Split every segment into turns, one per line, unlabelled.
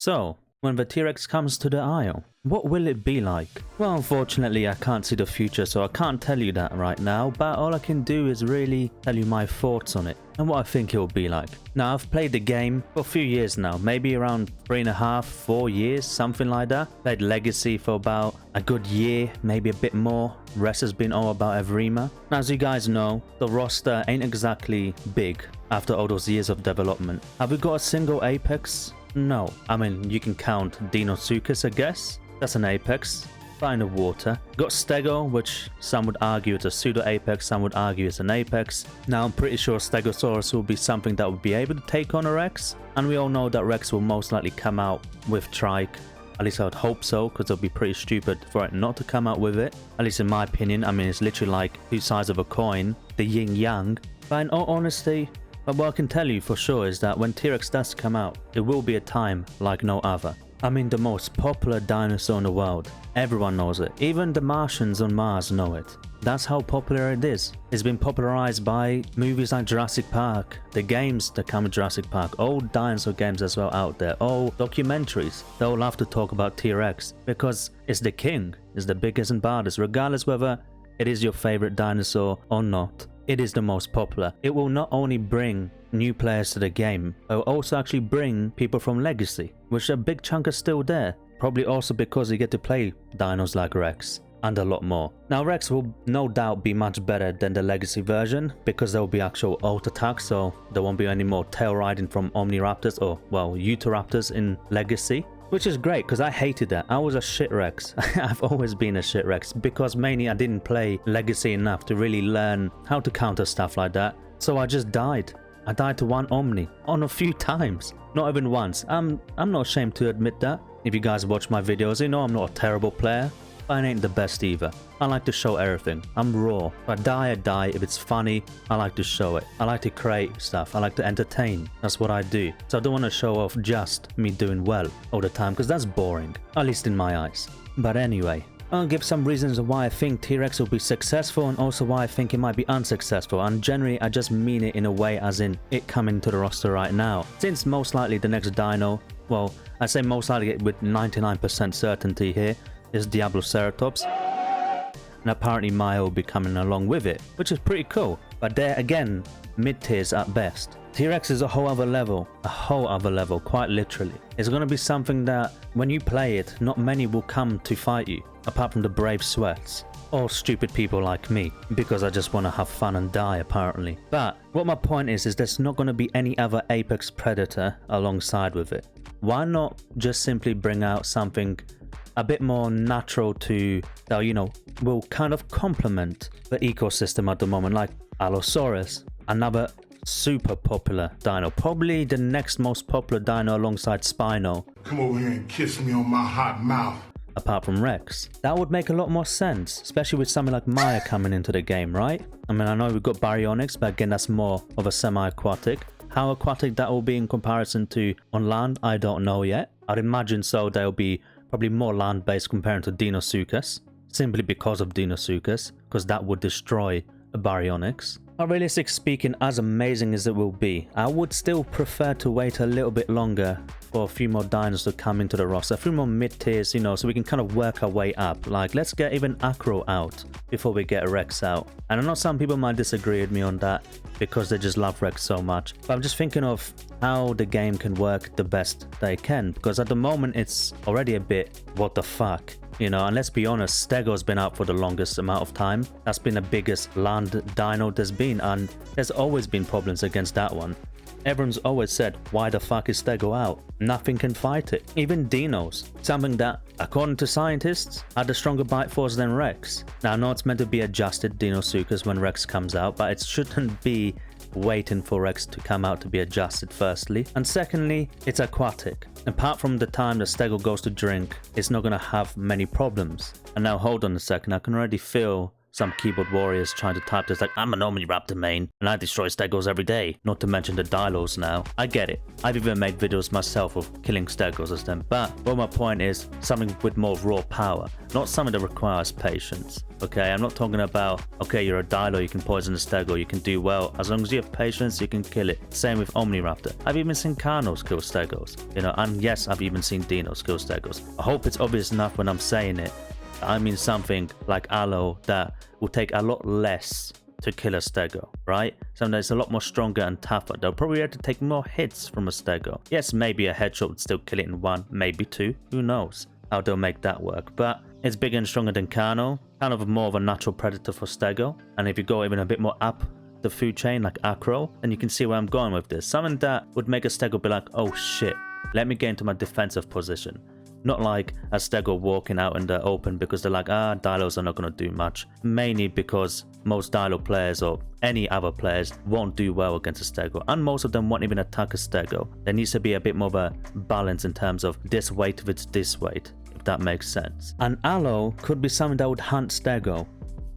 So, when the T-Rex comes to the Isle, what will it be like? Well, unfortunately I can't see the future, so I can't tell you that right now, but all I can do is really tell you my thoughts on it and what I think it will be like. Now, I've played the game for a few years now, maybe around 3.5, 4 years, something like that. Played Legacy for about a good year, maybe a bit more. Rest has been all about Evrima. Now, as you guys know, the roster ain't exactly big after all those years of development. Have we got a single Apex? No. I mean, you can count Dinosaurus, I guess. That's an Apex, but in the water. Got Stego, which some would argue is a pseudo-Apex, some would argue it's an Apex. Now, I'm pretty sure Stegosaurus will be something that would be able to take on a Rex. And we all know that Rex will most likely come out with Trike. At least I would hope so, because it would be pretty stupid for it not to come out with it. At least in my opinion. I mean, it's literally like two sides of a coin, the yin-yang. But in all honesty, what I can tell you for sure is that when T-Rex does come out, it will be a time like no other. I mean, the most popular dinosaur in the world. Everyone knows it. Even the Martians on Mars know it. That's how popular it is. It's been popularized by movies like Jurassic Park, the games that come with Jurassic Park, old dinosaur games as well out there, old documentaries. They all love to talk about T-Rex because it's the king, it's the biggest and baddest, regardless whether it is your favorite dinosaur or not. It is the most popular. It will not only bring new players to the game, it will also actually bring people from Legacy, which a big chunk are still there. Probably also because you get to play dinos like Rex and a lot more. Now, Rex will no doubt be much better than the Legacy version because there will be actual ult attacks, so there won't be any more tail riding from Omniraptors or, well, Utahraptors in Legacy. Which is great, because I hated that. I was a shit Rex. I've always been a shit Rex, because mainly I didn't play Legacy enough to really learn how to counter stuff like that. So I just died. I died to one Omni on a few times. Not even once. I'm not ashamed to admit that. If you guys watch my videos, you know I'm not a terrible player. But I ain't the best either. I like to show everything. I'm raw. If I die, I die. If it's funny, I like to show it. I like to create stuff. I like to entertain. That's what I do. So I don't want to show off just me doing well all the time, because that's boring. At least in my eyes. But anyway, I'll give some reasons why I think T-Rex will be successful and also why I think it might be unsuccessful. And generally, I just mean it in a way as in it coming to the roster right now. Since most likely the next dino, well, I say most likely with 99% certainty here, is Diabloceratops, and apparently Maya will be coming along with it, which is pretty cool, but they're again mid-tiers at best. T-Rex is a whole other level, quite literally. It's going to be something that when you play it, not many will come to fight you, apart from the brave sweats, or stupid people like me, because I just want to have fun and die apparently. But what my point is there's not going to be any other Apex Predator alongside with it. Why not just simply bring out something a bit more natural to, you know, will kind of complement the ecosystem at the moment, like Allosaurus, another super popular dino, probably the next most popular dino alongside Spino.
Come over here and kiss me on my hot mouth.
Apart from Rex. That would make a lot more sense, especially with something like Maya coming into the game, right? I mean, I know we've got Baryonyx, but again, that's more of a semi-aquatic. How aquatic that will be in comparison to on land, I don't know yet. I'd imagine so they'll be probably more land-based compared to Dinosaurus, simply because of Dinosaurus, because that would destroy a Baryonyx. But realistically speaking, as amazing as it will be, I would still prefer to wait a little bit longer for a few more dinos to come into the roster, a few more mid-tiers, you know, so we can kind of work our way up. Like, let's get even Acro out before we get a Rex out. And I know some people might disagree with me on that because they just love Rex so much, but I'm just thinking of how the game can work the best they can, because at the moment it's already a bit what the fuck, you know. And let's be honest, Stego's been out for the longest amount of time. That's been the biggest land dino there's been, and there's always been problems against that one. Everyone's always said, why the fuck is Stego out? Nothing can fight it. Even dinos, something that, according to scientists, had a stronger bite force than Rex. Now, I know it's meant to be adjusted Dinosaurus when Rex comes out, but it shouldn't be waiting for Rex to come out to be adjusted firstly. And secondly, it's aquatic. Apart from the time the Stego goes to drink, it's not going to have many problems. And now hold on a second, I can already feel some keyboard warriors trying to type this like, I'm an Omniraptor main and I destroy stegos every day. Not to mention the Dylos now. I get it. I've even made videos myself of killing stegos as them. But my point is something with more raw power, not something that requires patience. Okay, I'm not talking about, okay, you're a Dylo, you can poison a stego, you can do well. As long as you have patience, you can kill it. Same with Omniraptor. I've even seen Carnos kill stegos, you know, and yes, I've even seen Dinos kill stegos. I hope it's obvious enough when I'm saying it. I mean something like Aloe that will take a lot less to kill a stego, right? Something that's a lot more stronger and tougher. They'll probably have to take more hits from a stego. Yes, maybe a headshot would still kill it in 1, maybe 2. Who knows how they'll make that work. But it's bigger and stronger than Carno. Kind of more of a natural predator for stego. And if you go even a bit more up the food chain like Acro, then you can see where I'm going with this. Something that would make a stego be like, oh shit, let me get into my defensive position. Not like a stego walking out in the open because they're like, Dylos are not going to do much. Mainly because most Dylo players or any other players won't do well against a stego. And most of them won't even attack a stego. There needs to be a bit more of a balance in terms of this weight with this weight, if that makes sense. And Aloe could be something that would hunt stego.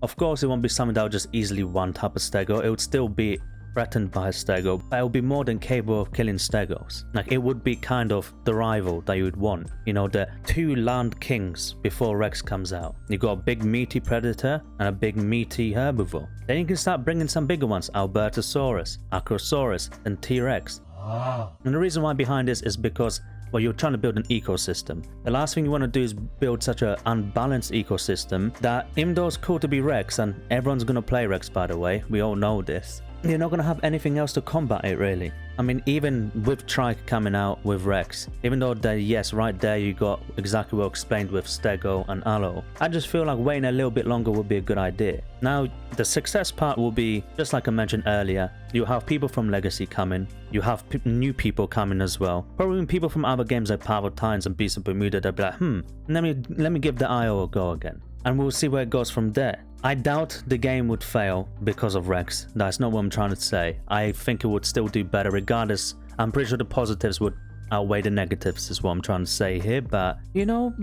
Of course, it won't be something that would just easily one-tap a stego. It would still be threatened by a stego, but it will be more than capable of killing stegos. Like, it would be kind of the rival that you would want. You know, the 2 land kings before Rex comes out. You got a big meaty predator and a big meaty herbivore. Then you can start bringing some bigger ones, Albertosaurus, Acrosaurus, and T-Rex. And the reason why behind this is because, well, you're trying to build an ecosystem. The last thing you want to do is build such an unbalanced ecosystem that, even though it's cool to be Rex, and everyone's going to play Rex, by the way, we all know this, you're not going to have anything else to combat it, really. I mean, even with Trike coming out with Rex, even though yes, right there you got exactly what explained with Stego and Aloe, I just feel like waiting a little bit longer would be a good idea. Now, the success part will be, just like I mentioned earlier, you have people from Legacy coming, you have new people coming as well. Probably people from other games like Power Tines and Beast of Bermuda, they'll be like, let me give the IO a go again. And we'll see where it goes from there. I doubt the game would fail because of Rex. That's not what I'm trying to say. I think it would still do better regardless. I'm pretty sure the positives would outweigh the negatives is what I'm trying to say here, but you know,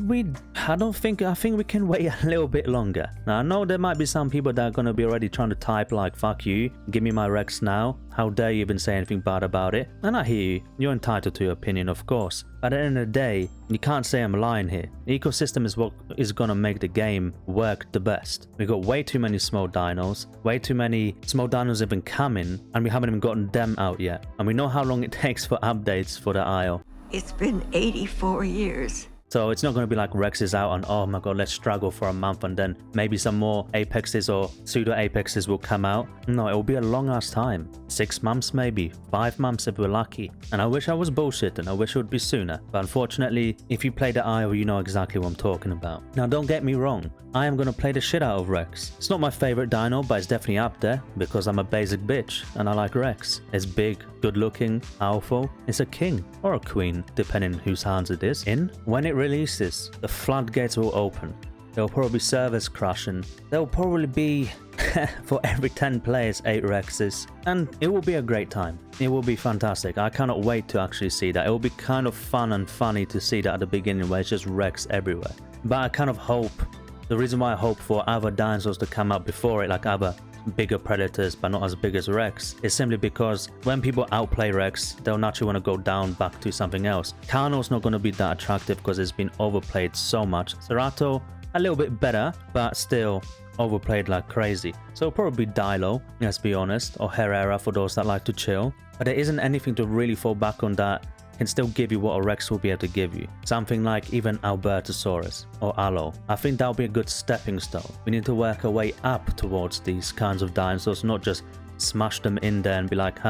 I think we can wait a little bit longer. Now, I know there might be some people that are going to be already trying to type like, fuck you, give me my Rex now, how dare you even say anything bad about it. And I hear you, you're entitled to your opinion, of course, but at the end of the day, you can't say I'm lying here. The ecosystem is what is going to make the game work the best. We got way too many small dinos, way too many small dinos have been coming, and we haven't even gotten them out yet. And we know how long it takes for updates for the Isle.
It's been 84 years.
So it's not going to be like Rex is out and, oh my god, let's struggle for a month and then maybe some more Apexes or pseudo Apexes will come out. No, it will be a long ass time. 6 months maybe, 5 months if we're lucky. And I wish I was bullshitting, I wish it would be sooner. But unfortunately, if you play the IO, you know exactly what I'm talking about. Now don't get me wrong, I am going to play the shit out of Rex. It's not my favorite dino, but it's definitely up there because I'm a basic bitch and I like Rex. It's big, good looking, powerful. It's a king or a queen, depending whose hands it is in. When it releases, the floodgates will open. There will probably be servers crashing. There will probably be, for every 10 players, 8 Rexes. And it will be a great time. It will be fantastic. I cannot wait to actually see that. It will be kind of fun and funny to see that at the beginning where it's just Rex everywhere. But I kind of hope, the reason why I hope for other dinosaurs to come out before it, like other bigger predators but not as big as Rex, is simply because when people outplay Rex, they'll naturally want to go down back to something else. Carno's not going to be that attractive because it's been overplayed so much. Cerato, a little bit better, but still overplayed like crazy. So it'll probably be Dylo, let's be honest, or Herrera for those that like to chill. But there isn't anything to really fall back on that can still give you what a Rex will be able to give you. Something like even Albertosaurus or Aloe. I think that'll be a good stepping stone. We need to work our way up towards these kinds of dinosaurs, not just smash them in there and be like,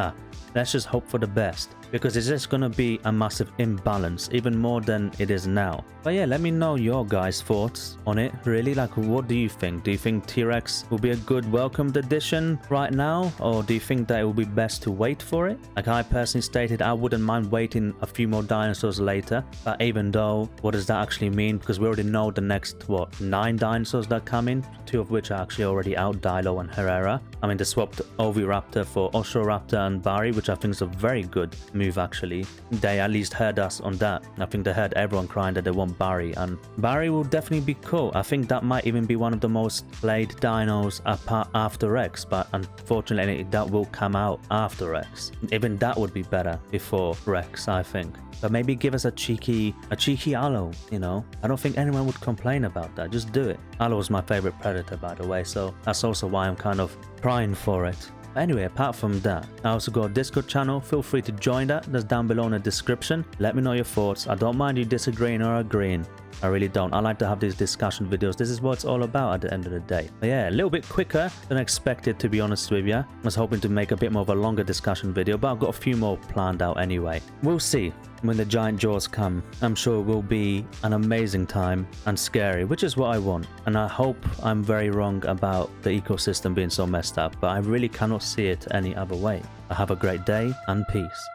let's just hope for the best. Because it's just going to be a massive imbalance, even more than it is now. But yeah, let me know your guys' thoughts on it, really. Like, what do you think? Do you think T-Rex will be a good welcomed addition right now? Or do you think that it will be best to wait for it? Like I personally stated, I wouldn't mind waiting a few more dinosaurs later. But even though, what does that actually mean? Because we already know the next, 9 dinosaurs that come in, 2 of which are actually already out, Dylo and Herrera. I mean, they swapped Oviraptor for Oshoraptor and Bari, which I think is a very good move actually. They at least heard us on that. I think they heard everyone crying that they want Barry, and Barry will definitely be cool. I think that might even be one of the most played dinos apart after Rex, but unfortunately that will come out after Rex. Even that would be better before Rex, I think. But maybe give us a cheeky Allo, you know? I don't think anyone would complain about that. Just do it. Allo is my favorite predator, by the way, so that's also why I'm kind of prying for it. Anyway, apart from that, I also got a Discord channel. Feel free to join that. That's down below in the description. Let me know your thoughts. I don't mind you disagreeing or agreeing. I really don't. I like to have these discussion videos. This is what it's all about at the end of the day. But yeah, a little bit quicker than expected, to be honest with you. I was hoping to make a bit more of a longer discussion video, but I've got a few more planned out anyway. We'll see when the giant jaws come. I'm sure it will be an amazing time and scary, which is what I want. And I hope I'm very wrong about the ecosystem being so messed up, but I really cannot see it any other way. Have a great day and peace.